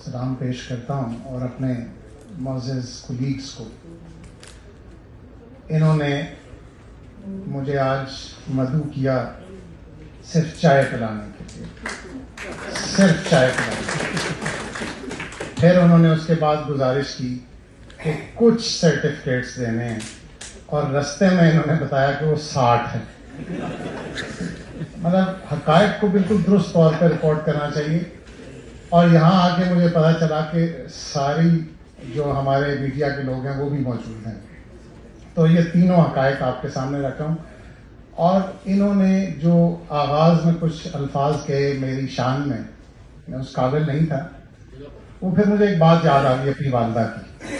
سلام پیش کرتا ہوں اور اپنے معزز کولیگس کو. انہوں نے مجھے آج مدعو کیا صرف چائے پلانے کے لیے، صرف چائے پلانے کے لیے. پھر انہوں نے اس کے بعد گزارش کی کہ کچھ سرٹیفکیٹس دینے ہیں اور رستے میں انہوں نے بتایا کہ وہ 60 ہیں. مطلب حقائق کو بالکل درست طور پہ رپورٹ کرنا چاہیے. اور یہاں آ کے مجھے پتا چلا کہ ساری جو ہمارے میڈیا کے لوگ ہیں وہ بھی موجود ہیں. تو یہ تینوں حقائق آپ کے سامنے رکھا ہوں. اور انہوں نے جو آغاز میں کچھ الفاظ کہے میری شان میں اس قابل نہیں تھا، وہ پھر مجھے ایک بات یاد آ گئی اپنی والدہ کی.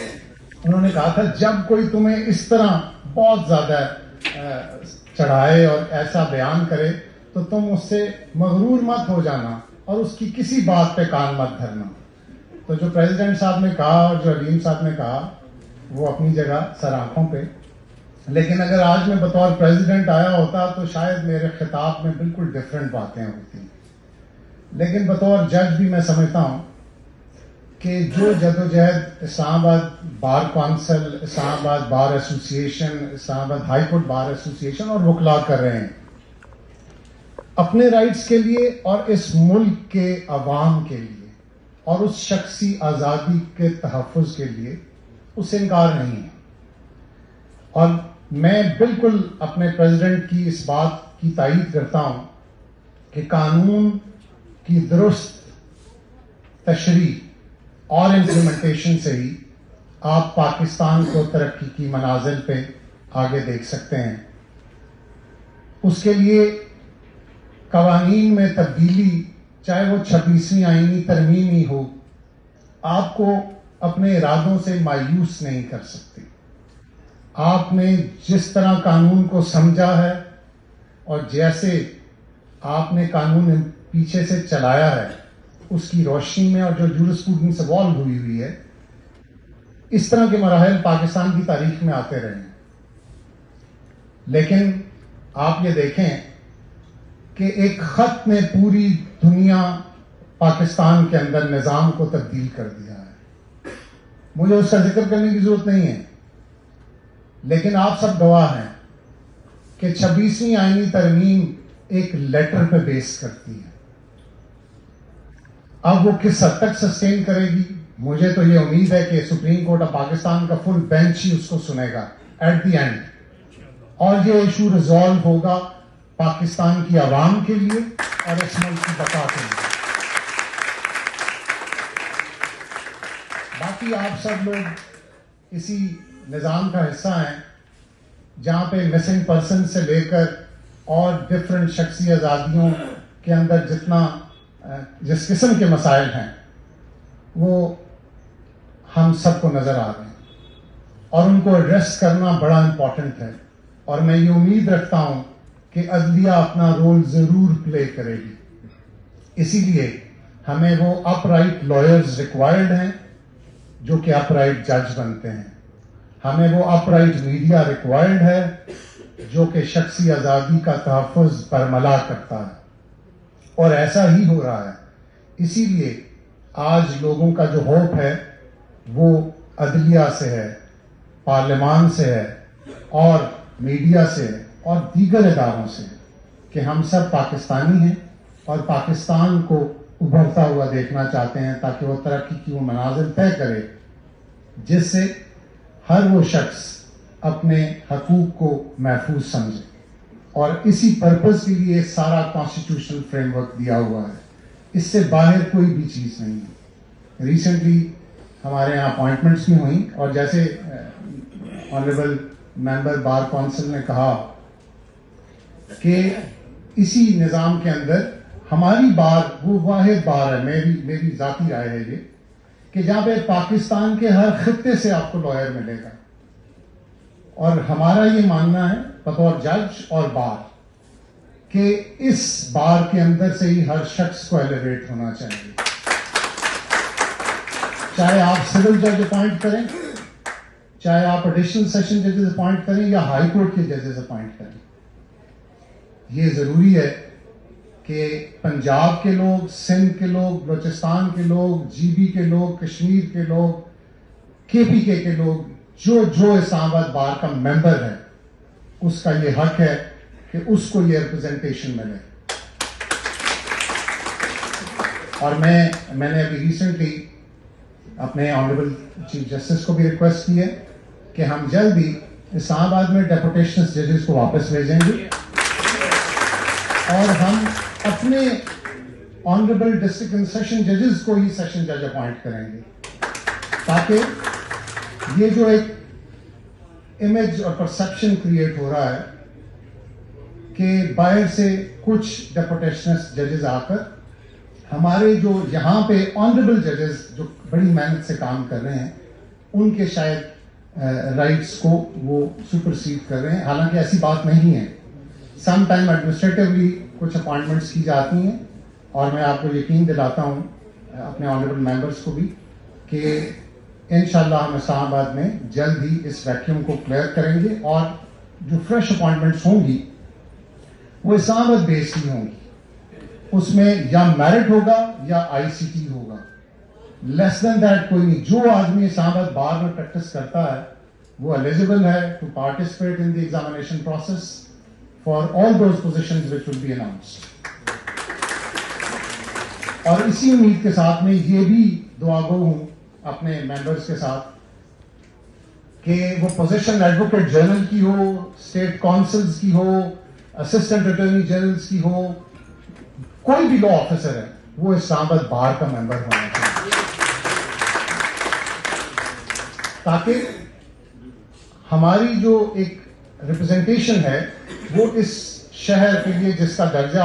انہوں نے کہا تھا جب کوئی تمہیں اس طرح بہت زیادہ چڑھائے اور ایسا بیان کرے تو تم اس سے مغرور مت ہو جانا اور اس کی کسی بات پہ کان مت دھرنا. تو جو پریزیڈنٹ صاحب نے کہا اور جو علیم صاحب نے کہا وہ اپنی جگہ سر آنکھوں پہ، لیکن اگر آج میں بطور پریزیڈنٹ آیا ہوتا تو شاید میرے خطاب میں بالکل ڈفرینٹ باتیں ہوتی. لیکن بطور جج بھی میں سمجھتا ہوں کہ جو جدوجہد اسلام آباد بار کونسل، اسلام آباد بار ایسوسیشن، اسلام آباد ہائی کورٹ بار ایسوسیشن اور وکلاء کر رہے ہیں اپنے رائٹس کے لیے اور اس ملک کے عوام کے لیے اور اس شخصی آزادی کے تحفظ کے لیے، اس سے انکار نہیں ہے. اور میں بالکل اپنے پریزیڈنٹ کی اس بات کی تائید کرتا ہوں کہ قانون کی درست تشریح اور امپلیمنٹیشن سے ہی آپ پاکستان کو ترقی کی منازل پہ آگے دیکھ سکتے ہیں. اس کے لیے قوانین میں تبدیلی، چاہے وہ 26ویں آئینی ترمیم ہی ہو، آپ کو اپنے ارادوں سے مایوس نہیں کر سکتے. آپ نے جس طرح قانون کو سمجھا ہے اور جیسے آپ نے قانون پیچھے سے چلایا ہے اس کی روشنی میں، اور جو جورسپروڈنس ایوالو ہوئی ہے، اس طرح کے مراحل پاکستان کی تاریخ میں آتے رہے ہیں. لیکن آپ یہ دیکھیں کہ ایک خط نے پوری دنیا پاکستان کے اندر نظام کو تبدیل کر دیا ہے. مجھے اس کا ذکر کرنے کی ضرورت نہیں ہے، لیکن آپ سب گواہ ہیں کہ 26ویں آئینی ترمیم ایک لیٹر پہ بیس کرتی ہے. اب وہ کس حد تک سسٹین کرے گی؟ مجھے تو یہ امید ہے کہ سپریم کورٹ آف پاکستان کا فل بینچ ہی اس کو سنے گا ایٹ دی اینڈ، اور یہ ایشو ریزالو ہوگا پاکستان کی عوام کے لیے اور اس ملک کی بقا کے لیے. باقی آپ سب لوگ اسی نظام کا حصہ ہیں جہاں پہ مسنگ پرسن سے لے کر اور ڈفرینٹ شخصی آزادیوں کے اندر جس قسم کے مسائل ہیں وہ ہم سب کو نظر آ رہے ہیں اور ان کو ایڈریس کرنا بڑا امپورٹنٹ ہے. اور میں یہ امید رکھتا ہوں کہ عدلیہ اپنا رول ضرور پلے کرے گی. اسی لیے ہمیں وہ اپ رائٹ لائرز ریکوائرڈ ہیں جو کہ اپ رائٹ جج بنتے ہیں. ہمیں وہ اپ رائٹ میڈیا ریکوائرڈ ہے جو کہ شخصی آزادی کا تحفظ برملا کرتا ہے، اور ایسا ہی ہو رہا ہے. اسی لیے آج لوگوں کا جو ہوپ ہے وہ عدلیہ سے ہے، پارلیمان سے ہے اور میڈیا سے ہے اور دیگر اداروں سے ہے کہ ہم سب پاکستانی ہیں اور پاکستان کو ابھرتا ہوا دیکھنا چاہتے ہیں تاکہ وہ ترقی کی وہ منازل طے کرے جس سے ہر وہ شخص اپنے حقوق کو محفوظ سمجھے. اور اسی پرپز کے لیے سارا کانسٹیٹیوشنل فریم ورک دیا ہوا ہے. اس سے باہر کوئی بھی چیز نہیں ہے. ریسنٹلی ہمارے یہاں اپوائنٹمنٹس بھی ہوئیں اور جیسے آنریبل ممبر بار کونسل نے کہا کہ اسی نظام کے اندر ہماری بار وہ واحد بار ہے، میری ذاتی رائے ہے یہ، کہ جہاں پہ پاکستان کے ہر خطے سے آپ کو لائر ملے گا. اور ہمارا یہ ماننا ہے بطور جج اور بار کہ اس بار کے اندر سے ہی ہر شخص کو ایلیویٹ ہونا چاہیے. چاہے آپ سول جج اپوائنٹ کریں، چاہے آپ ایڈیشنل سیشن ججز اپوائنٹ کریں یا ہائی کورٹ کے ججز اپوائنٹ کریں. یہ ضروری ہے کہ پنجاب کے لوگ، سندھ کے لوگ، بلوچستان کے لوگ، جی بی کے لوگ، کشمیر کے لوگ، کے پی کے لوگ جو اسلام آباد بار کا ممبر ہے، اس کا یہ حق ہے کہ اس کو یہ ریپرزنٹیشن ملے. اور میں نے ابھی ریسنٹلی اپنے آنریبل چیف جسٹس کو بھی ریکویسٹ کی ہے کہ ہم جلد ہی اسلام آباد میں ڈیپوٹیشن ججز کو واپس بھیجیں گے اور ہم اپنے آنریبل ڈسٹرکٹ اینڈ سیشن ججز کو ہی سیشن جج اپوائنٹ کریں گے، تاکہ یہ جو ایک امیج اور پرسپشن کریٹ ہو رہا ہے کہ باہر سے کچھ ڈیپوٹیشنسٹ ججز آ کر ہمارے جو یہاں پہ آنریبل ججز جو بڑی محنت سے کام کر رہے ہیں ان کے شاید رائٹس کو وہ سپرسیڈ کر رہے ہیں، حالانکہ ایسی بات نہیں ہے. سم ٹائم ایڈمنسٹریٹولی کچھ اپوائنٹمنٹس کی جاتی ہیں اور میں آپ کو یقین دلاتا ہوں اپنے آنریبل ممبرس کو بھی کہ انشاءاللہ ہم اسلام آباد میں جلد ہی اس ویکیوم کو کلیئر کریں گے اور جو فریش اپوائنٹمنٹس ہوں گی وہ اسلام آباد بیس ہی ہوں گی. اس میں یا میرٹ ہوگا یا آئی سی ٹی ہوگا، لیس دین دیٹ کوئی نہیں. جو آدمی اسلام آباد بار میں پریکٹس کرتا ہے وہ ایلیجیبل ہے to participate in the examination process for all those positions which will be announced. اور اسی امید کے ساتھ میں یہ بھی دعا گو ہوں اپنے ممبرس کے ساتھ کہ وہ پوزیشن ایڈوکیٹ جنرل کی ہو، اسٹیٹ کونسلز کی ہو، اسسٹنٹ اٹارنی جنرلز کی ہو، کوئی بھی لا آفیسر ہے وہ اسلام آباد بار کا ممبر ہونا چاہیے، تاکہ ہماری جو ایک ریپرزنٹیشن ہے وہ اس شہر کے لیے جس کا درجہ